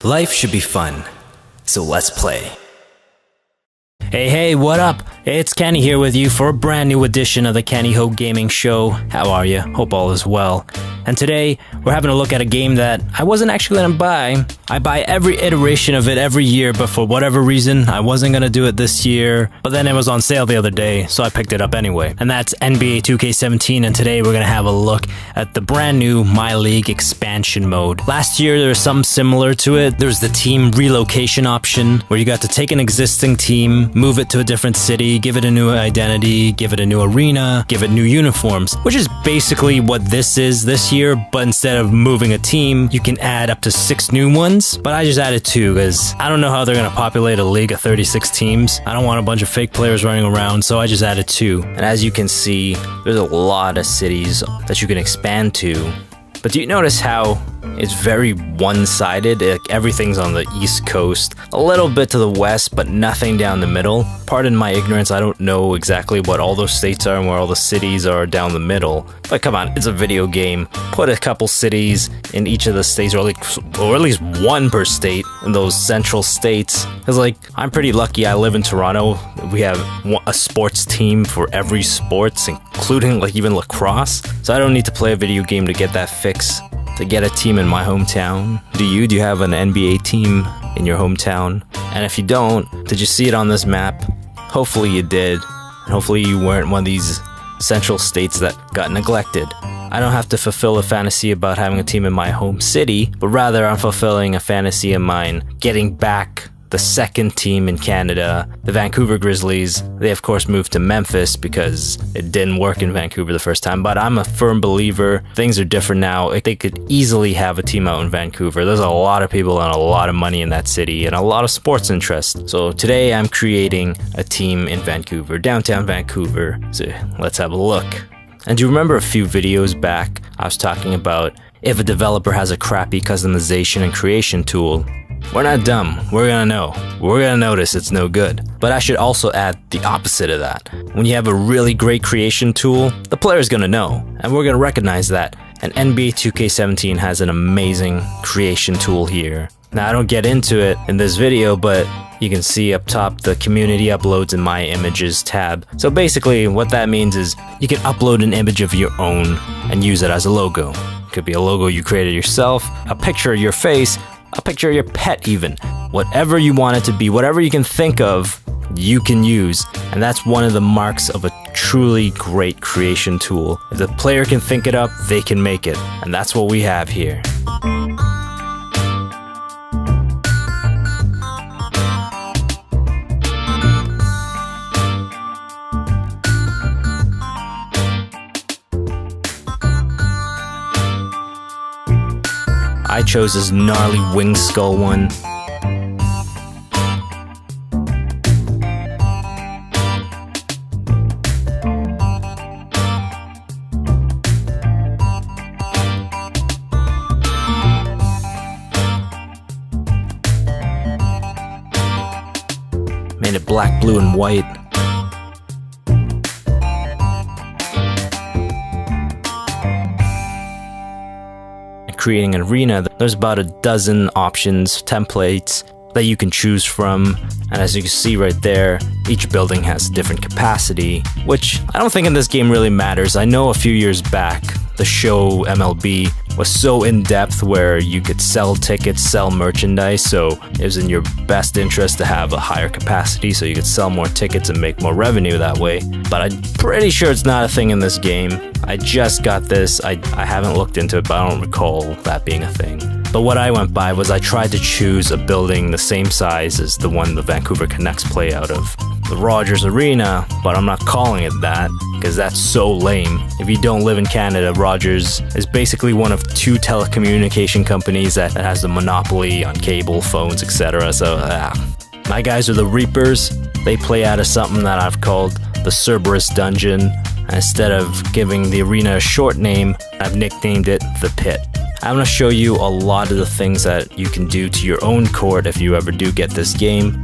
Life should be fun, so let's play. Hey, what up? It's Kenny here with you for a brand new edition of the Kenny Ho Gaming Show. How are you? Hope all is well. And today, we're having a look at a game that I wasn't actually going to buy. I buy every iteration of it every year, but for whatever reason, I wasn't going to do it this year. But then it was on sale the other day, so I picked it up anyway. And that's NBA 2K17, and today we're going to have a look at the brand new My League expansion mode. Last year, there was something similar to it. There's the team relocation option, where you got to take an existing team, move it to a different city, give it a new identity, give it a new arena, give it new uniforms, which is basically what this is this year, but instead of moving a team, you can add up to 6 new ones, but I just added 2 because I don't know how they're going to populate a league of 36 teams. I don't want a bunch of fake players running around, so I just added 2. And as you can see, there's a lot of cities that you can expand to. But do you notice how it's very one-sided? Like everything's on the East Coast, a little bit to the west, but nothing down the middle. Pardon my ignorance, I don't know exactly what all those states are and where all the cities are down the middle. But come on, it's a video game. Put a couple cities in each of the states, or at least one per state in those central states. Because like, I'm pretty lucky, I live in Toronto. We have a sports team for every sports, including like even lacrosse. So I don't need to play a video game to get that fix. To get a team in my hometown. Do you have an NBA team in your hometown? And if you don't, did you see it on this map? Hopefully you did. And hopefully you weren't one of these central states that got neglected. I don't have to fulfill a fantasy about having a team in my home city, but rather I'm fulfilling a fantasy of mine, getting back the second team in Canada, the Vancouver Grizzlies. They of course moved to Memphis because it didn't work in Vancouver the first time, but I'm a firm believer things are different now. They could easily have a team out in Vancouver. There's a lot of people and a lot of money in that city and a lot of sports interest. So today I'm creating a team in Vancouver, downtown Vancouver. So let's have a look. And do you remember a few videos back I was talking about if a developer has a crappy customization and creation tool? We're not dumb, we're gonna know. We're gonna notice it's no good. But I should also add the opposite of that. When you have a really great creation tool, the player's gonna know, and we're gonna recognize that. And NBA 2K17 has an amazing creation tool here. Now I don't get into it in this video, but you can see up top the community uploads and my images tab. So basically what that means is you can upload an image of your own and use it as a logo. It could be a logo you created yourself, a picture of your face, a picture of your pet even. Whatever you want it to be, whatever you can think of, you can use. And that's one of the marks of a truly great creation tool. If the player can think it up, they can make it. And that's what we have here. I chose this gnarly wing skull one. Made it black, blue, and white. Creating an arena, there's about a dozen options, templates that you can choose from. And as you can see right there, each building has a different capacity, which I don't think in this game really matters. I know a few years back, the show MLB was so in-depth where you could sell tickets, sell merchandise, so it was in your best interest to have a higher capacity so you could sell more tickets and make more revenue that way. But I'm pretty sure it's not a thing in this game. I just got this, I haven't looked into it, but I don't recall that being a thing. But what I went by was I tried to choose a building the same size as the one the Vancouver Canucks play out of, the Rogers Arena, but I'm not calling it that because that's so lame. If you don't live in Canada, Rogers is basically one of 2 telecommunication companies that has the monopoly on cable, phones, etc. So my guys are the Reapers. They play out of something that I've called the Cerberus Dungeon. And instead of giving the arena a short name, I've nicknamed it the Pit. I'm going to show you a lot of the things that you can do to your own court if you ever do get this game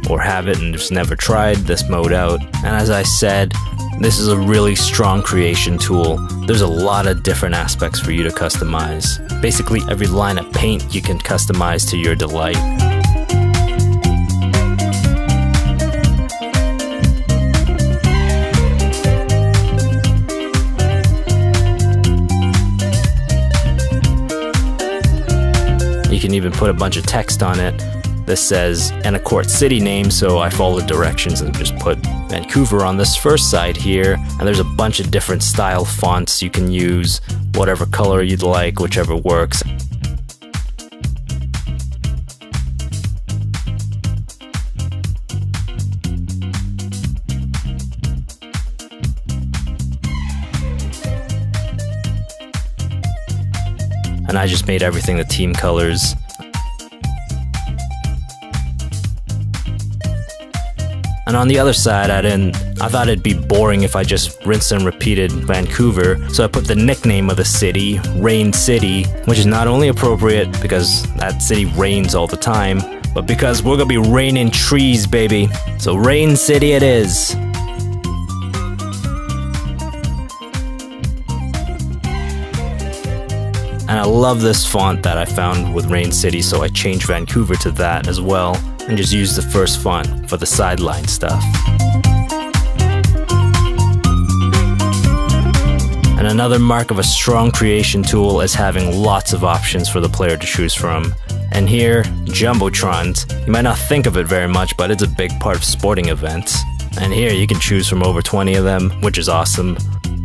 or have it and just never tried this mode out. And as I said, This is a really strong creation tool. There's a lot of different aspects for you to customize. Basically, every line of paint you can customize to your delight. You can even put a bunch of text on it. This says Anacourt city name, so I followed directions and just put Vancouver on this first side here. And there's a bunch of different style fonts you can use, whatever color you'd like, whichever works. And I just made everything the team colors. And on the other side, I thought it'd be boring if I just rinsed and repeated Vancouver, so I put the nickname of the city, Rain City, which is not only appropriate because that city rains all the time, but because we're gonna be raining trees, baby. So Rain City it is. And I love this font that I found with Rain City, so I changed Vancouver to that as well, and just used the first font for the sideline stuff. And another mark of a strong creation tool is having lots of options for the player to choose from. And here, Jumbotrons. You might not think of it very much, but it's a big part of sporting events. And here you can choose from over 20 of them, which is awesome.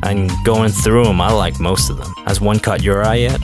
And going through them, I like most of them. Has one caught your eye yet?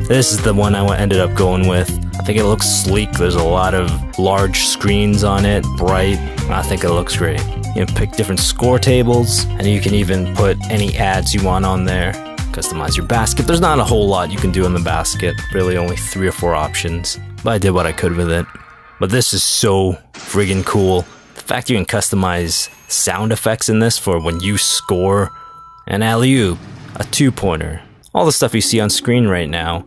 This is the one I ended up going with. I think it looks sleek. There's a lot of large screens on it, bright. I think it looks great. You can pick different score tables, and you can even put any ads you want on there. Customize your basket. There's not a whole lot you can do in the basket. Really only 3 or 4 options. But I did what I could with it. But this is so friggin' cool. The fact you can customize sound effects in this for when you score an alley-oop, a 2-pointer, all the stuff you see on screen right now.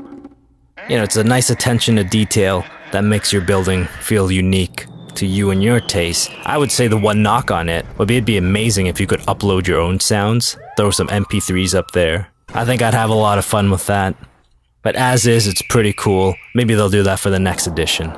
You know, it's a nice attention to detail that makes your building feel unique to you and your taste. I would say the one knock on it would be it'd be amazing if you could upload your own sounds, throw some MP3s up there. I think I'd have a lot of fun with that. But as is, it's pretty cool. Maybe they'll do that for the next edition.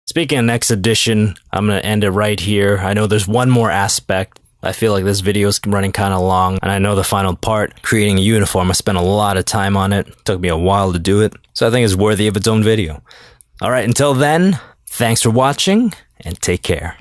Speaking of next edition, I'm going to end it right here. I know there's one more aspect. I feel like this video is running kind of long, and I know the final part, creating a uniform, I spent a lot of time on it. It took me a while to do it, so I think it's worthy of its own video. Alright, until then, thanks for watching, and take care.